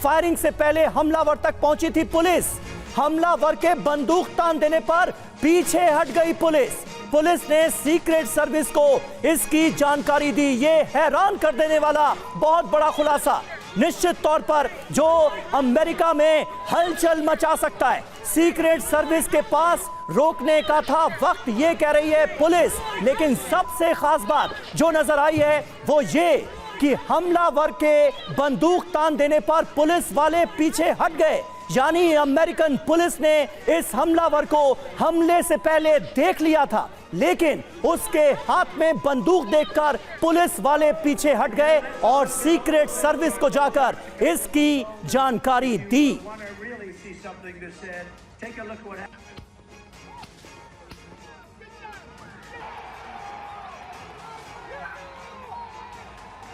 Firing से पहले हमलावर तक पहुंची थी पुलिस। हमलावर के बंदूक तान देने पर पीछे हट गई पुलिस ने सीक्रेट सर्विस को इसकी जानकारी दी। ये हैरान कर देने वाला बहुत बड़ा खुलासा, निश्चित तौर पर जो अमेरिका में हलचल मचा सकता है। सीक्रेट सर्विस के पास रोकने का था वक्त, ये कह रही है पुलिस। लेकिन सबसे खास बात जो नजर आई है वो ये कि हमलावर के बंदूक तान देने पर पुलिस वाले पीछे हट गए। यानी अमेरिकन पुलिस ने इस हमलावर को हमले से पहले देख लिया था, लेकिन उसके हाथ में बंदूक देखकर पुलिस वाले पीछे हट गए और सीक्रेट सर्विस को जाकर इसकी जानकारी दी।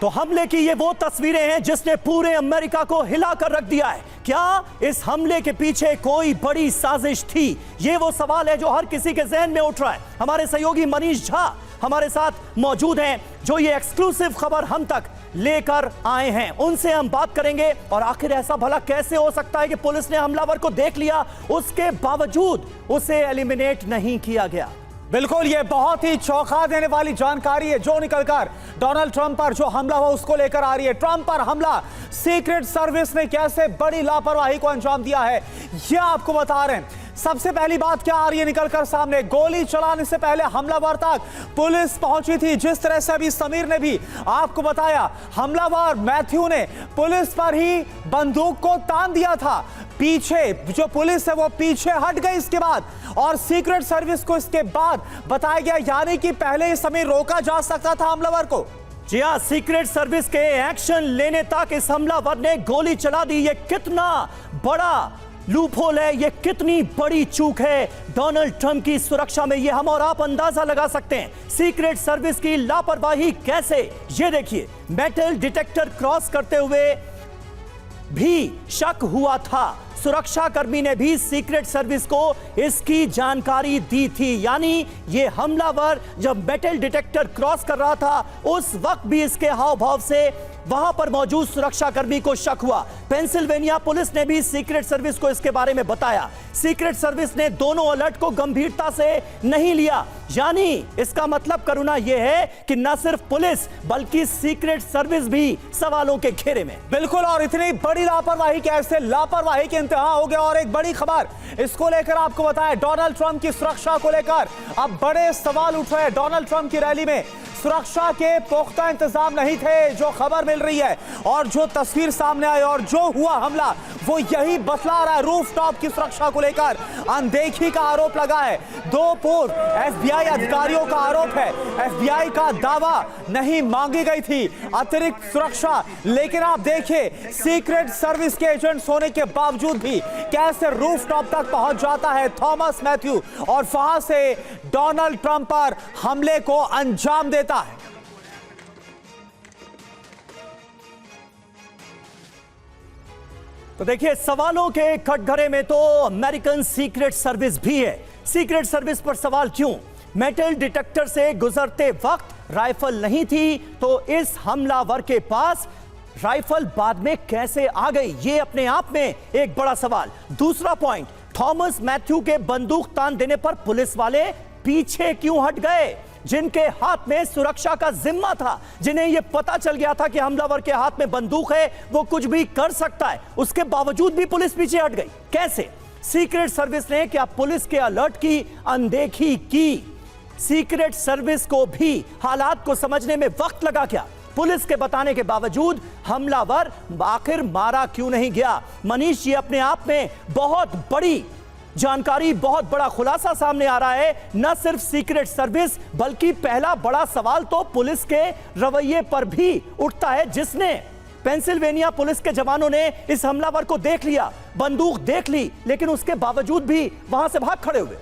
तो हमले की ये वो तस्वीरें हैं जिसने पूरे अमेरिका को हिलाकर रख दिया है। क्या इस हमले के पीछे कोई बड़ी साजिश थी? ये वो सवाल है जो हर किसी के जहन में उठ रहा है। हमारे सहयोगी मनीष झा हमारे साथ मौजूद हैं जो ये एक्सक्लूसिव खबर हम तक लेकर आए हैं। उनसे हम बात करेंगे और आखिर ऐसा भला कैसे हो सकता है कि पुलिस ने हमलावर को देख लिया, उसके बावजूद उसे एलिमिनेट नहीं किया गया। बिल्कुल, ये बहुत ही चौंका देने वाली जानकारी है जो निकलकर डोनाल्ड ट्रंप पर जो हमला हुआ उसको लेकर आ रही है। ट्रंप पर हमला, सीक्रेट सर्विस ने कैसे बड़ी लापरवाही को अंजाम दिया है ये आपको बता रहे हैं। सबसे पहली बात क्या आ रही है निकलकर सामने, गोली चलाने से पहले हमलावर तक पुलिस पहुंची थी। जिस तरह से अभी समीर ने भी आपको बताया, हमलावर मैथ्यू ने पुलिस पर ही बंदूक को तान दिया था। पीछे जो पुलिस है वो पीछे हट गई इसके बाद, और सीक्रेट सर्विस को इसके बाद बताया गया, यानी कि पहले ही समीर रोका जा सकता था हमलावर को। जी हां, सीक्रेट सर्विस के एक्शन लेने तक इस हमलावर ने गोली चला दी। ये कितना बड़ा लूपहोल है, ये कितनी बड़ी चूक है डोनाल्ड ट्रंप की सुरक्षा में, ये हम और आप अंदाजा लगा सकते हैं। सीक्रेट सर्विस की लापरवाही कैसे, ये देखिए, मेटल डिटेक्टर क्रॉस करते हुए भी शक हुआ था। सुरक्षा कर्मी ने भी सीक्रेट सर्विस को इसकी जानकारी दी थी। यानी ये हमलावर जब मेटल डिटेक्टर क्रॉस कर रहा था उस वक्त भी इसके हाव भाव से वहां पर मौजूद सुरक्षा कर्मी को शक हुआ। पेंसिल्वेनिया पुलिस ने भी सीक्रेट सर्विस को इसके बारे में बताया। सीक्रेट सर्विस ने दोनों अलर्ट को गंभीरता से नहीं लिया। यानी इसका मतलब करुणा यह है कि न सिर्फ पुलिस बल्कि सीक्रेट सर्विस भी सवालों के घेरे में। बिल्कुल, और इतनी बड़ी लापरवाही कैसे, लापरवाही के इंतहा हो गया। और एक बड़ी खबर इसको लेकर आपको बताया, डोनाल्ड ट्रंप की सुरक्षा को लेकर अब बड़े सवाल उठ रहे हैं। डोनाल्ड ट्रंप की रैली में सुरक्षा के पुख्ता इंतजाम नहीं थे, जो खबर मिल रही है और जो तस्वीर सामने आई और जो हुआ हमला वो यही बतला रहा है। रूफ टॉप की सुरक्षा को लेकर अनदेखी का आरोप लगा है। दो पूर्व FBI अधिकारियों का आरोप है, FBI का दावा नहीं मांगी गई थी अतिरिक्त सुरक्षा। लेकिन आप देखिए, सीक्रेट सर्विस के एजेंट्स होने के बावजूद भी कैसे रूफ टॉप तक पहुंच जाता है थॉमस मैथ्यू और वहां से डोनाल्ड ट्रंप पर हमले को अंजाम देता है। तो देखिए, सवालों के कटघरे में तो अमेरिकन सीक्रेट सर्विस भी है। सीक्रेट सर्विस पर सवाल क्यों? मेटल डिटेक्टर से गुजरते वक्त राइफल नहीं थी, तो इस हमलावर के पास राइफल बाद में कैसे आ गई? ये अपने आप में एक बड़ा सवाल। दूसरा पॉइंट, थॉमस मैथ्यू के बंदूक तान देने पर पुलिस वाले पीछे क्यों हट गए? जिनके हाथ में सुरक्षा का जिम्मा था, जिन्हें यह पता चल गया था कि हमलावर के हाथ में बंदूक है, वो कुछ भी कर सकता है, उसके बावजूद भी पुलिस पीछे हट गई कैसे? सीक्रेट सर्विस ने क्या पुलिस के अलर्ट की अनदेखी की? सीक्रेट सर्विस को भी हालात को समझने में वक्त लगा क्या? पुलिस के बताने के बावजूद हमलावर आखिर मारा क्यों नहीं गया? मनीष, ये अपने आप में बहुत बड़ी जानकारी, बहुत बड़ा खुलासा सामने आ रहा है। न सिर्फ सीक्रेट सर्विस बल्कि पहला बड़ा सवाल तो पुलिस के रवैये पर भी उठता है, जिसने पेंसिल्वेनिया पुलिस के जवानों ने इस हमलावर को देख लिया, बंदूक देख ली, लेकिन उसके बावजूद भी वहां से भाग खड़े हुए।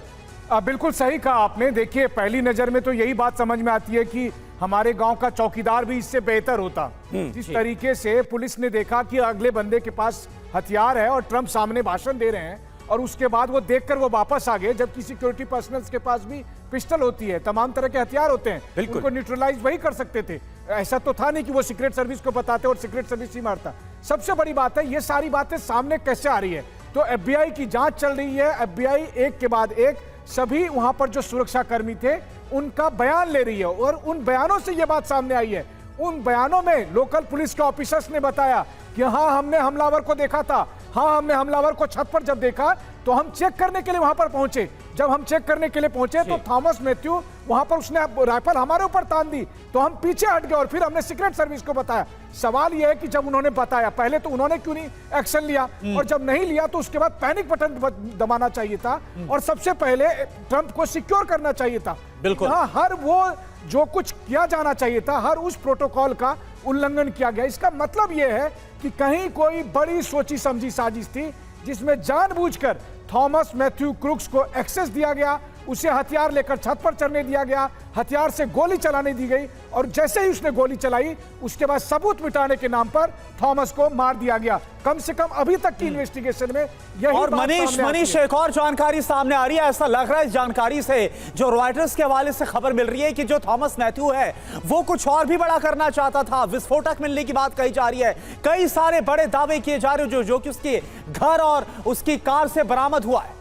बिल्कुल सही कहा आपने। देखिए, पहली नजर में तो यही बात समझ में आती है कि हमारे गांव का चौकीदार भी इससे बेहतर होता। जिस तरीके से पुलिस ने देखा कि अगले बंदे के पास हथियार है और ट्रंप सामने भाषण दे रहे हैं, और उसके बाद वो देखकर वो वापस आ गए, जबकि सिक्योरिटी पर्सनल्स के पास भी पिस्टल होती है, तमाम तरह के हथियार होते हैं, उनको न्यूट्रलाइज वही कर सकते थे। ऐसा तो था नहीं कि वो सीक्रेट सर्विस को बताते और सीक्रेट सर्विस ही मारता। सबसे बड़ी बात है ये सारी बातें सामने कैसे आ रही है। तो एफबीआई की जांच चल रही है, एफबीआई एक के बाद एक सभी वहां पर जो सुरक्षा कर्मी थे उनका बयान ले रही है और उन बयानों से यह बात सामने आई है। उन बयानों में लोकल पुलिस के ऑफिसर्स ने बताया कि हाँ हमने हमलावर को देखा था, हाँ हमने हमलावर को छत पर जब देखा तो हम चेक करने के लिए वहां पर पहुंचे। जब हम चेक करने के लिए पहुंचे तो थॉमस मैथ्यू वहां पर उसने राइफल हमारे ऊपर तान दी तो हम पीछे हट गए और फिर हमने सीक्रेट सर्विस को बताया। सवाल यह है कि जब उन्होंने बताया पहले तो उन्होंने क्यों नहीं एक्शन लिया और जब नहीं लिया तो उसके बाद पैनिक बटन दबाना चाहिए था और सबसे पहले ट्रंप को सिक्योर करना चाहिए था। बिल्कुल। हाँ, हर वो जो कुछ किया जाना चाहिए था हर उस प्रोटोकॉल का उल्लंघन किया गया। इसका मतलब यह है कि कहीं कोई बड़ी सोची समझी साजिश थी जिसमें जानबूझकर थॉमस मैथ्यू क्रुक्स को एक्सेस दिया गया, उसे हथियार लेकर छत पर चढ़ने दिया गया, हथियार से गोली चलाने दी गई और जैसे ही उसने गोली चलाई उसके बाद सबूत मिटाने के नाम पर थॉमस को मार दिया गया। कम से कम अभी तक की इन्वेस्टिगेशन में यही और बात सामने आती मनीष है। एक और जानकारी सामने आ रही है। ऐसा लग रहा है इस जानकारी से जो रॉयटर्स के हवाले से खबर मिल रही है कि जो थॉमस मैथ्यू है वो कुछ और भी बड़ा करना चाहता था। विस्फोटक मिलने की बात कही जा रही है, कई सारे बड़े दावे किए जा रहे हैं जो कि उसके घर और उसकी कार से बरामद हुआ है।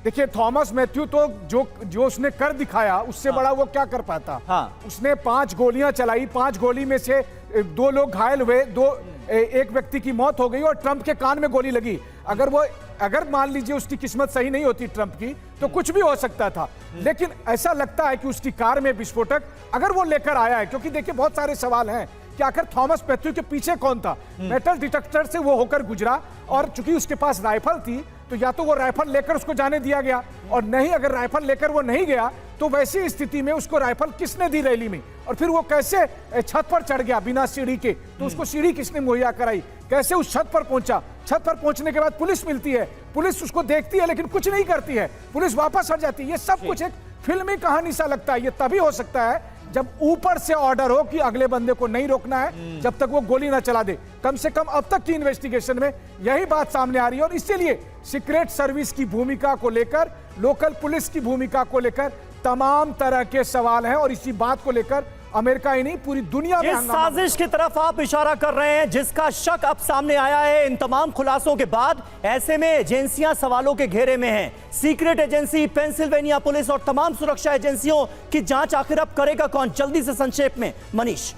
देखिए थॉमस मैथ्यू तो जो उसने कर दिखाया उससे बड़ा वो क्या कर पाता। हाँ। उसने 5 गोलियां चलाई, 5 गोली में से 2 लोग घायल हुए, एक व्यक्ति की मौत हो गई और ट्रंप के कान में गोली लगी। अगर मान लीजिए उसकी किस्मत सही नहीं होती ट्रंप की तो कुछ भी हो सकता था, लेकिन ऐसा लगता है कि उसकी कार में विस्फोटक अगर वो लेकर आया है, क्योंकि देखिए बहुत सारे सवाल हैं कि आखिर थॉमस मैथ्यू के पीछे कौन था। मेटल डिटेक्टर से वो होकर गुजरा और चूंकि उसके पास राइफल थी तो या तो वो राइफल लेकर उसको जाने दिया गया और नहीं अगर राइफल लेकर वो नहीं गया तो वैसी स्थिति में उसको राइफल किसने दी रैली में और फिर वो कैसे छत पर चढ़ गया बिना सीढ़ी के, तो उसको सीढ़ी किसने मुहैया कराई, कैसे उस छत पर पहुंचा। छत पर पहुंचने के बाद पुलिस मिलती है, पुलिस उसको देखती है लेकिन कुछ नहीं करती है, पुलिस वापस हट जाती है। ये सब कुछ एक फिल्मी कहानी सा लगता है। ये तभी हो सकता है जब ऊपर से ऑर्डर हो कि अगले बंदे को नहीं रोकना है जब तक वो गोली ना चला दे। कम से कम अब तक की इन्वेस्टिगेशन में यही बात सामने आ रही है और इसीलिए सीक्रेट सर्विस की भूमिका को लेकर, लोकल पुलिस की भूमिका को लेकर तमाम तरह के सवाल हैं और इसी बात को लेकर अमेरिका ही नहीं पूरी दुनिया में जिस साजिश की तरफ आप इशारा कर रहे हैं, जिसका शक अब सामने आया है इन तमाम खुलासों के बाद, ऐसे में एजेंसियां सवालों के घेरे में हैं। सीक्रेट एजेंसी, पेंसिल्वेनिया पुलिस और तमाम सुरक्षा एजेंसियों की जांच आखिर अब करेगा कौन? जल्दी से संक्षेप में मनीष।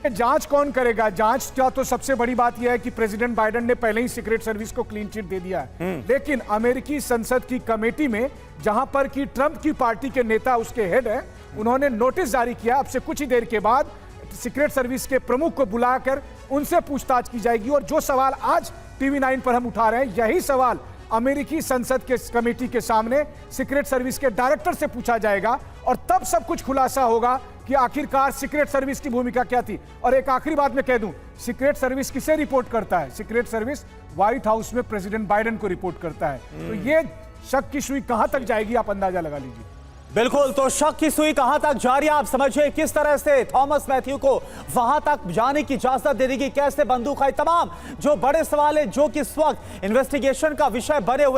जांच कौन करेगा? जांच का तो सबसे बड़ी बात यह है कि प्रेसिडेंट बाइडेन ने पहले ही सीक्रेट सर्विस को क्लीन चिट दे दिया है, लेकिन अमेरिकी संसद की कमेटी में जहां पर कि ट्रंप की पार्टी के नेता उसके हेड है, उन्होंने नोटिस जारी किया। अब से कुछ ही देर के बाद सीक्रेट सर्विस के प्रमुख को बुलाकर उनसे पूछताछ की जाएगी और जो सवाल आज टीवी 9 पर हम उठा रहे हैं यही सवाल अमेरिकी संसद के कमेटी के सामने सीक्रेट सर्विस के डायरेक्टर से पूछा जाएगा और तब सब कुछ खुलासा होगा कि आखिरकार सीक्रेट सर्विस की भूमिका क्या थी। और एक आखिरी बात मैं कह दूं, सीक्रेट सर्विस किसे रिपोर्ट करता है? सीक्रेट सर्विस व्हाइट हाउस में प्रेसिडेंट बाइडेन को रिपोर्ट करता है। तो ये शक की सुई कहां तक जाएगी आप अंदाजा लगा लीजिए। बिल्कुल, तो शक की सुई कहां तक जा रही है आप समझिए। किस तरह से थॉमस मैथ्यू को वहां तक जाने की इजाजत दे देगी, कैसे बंदूक आई, तमाम जो बड़े सवाल है जो कि इस वक्त इन्वेस्टिगेशन का विषय बने हुए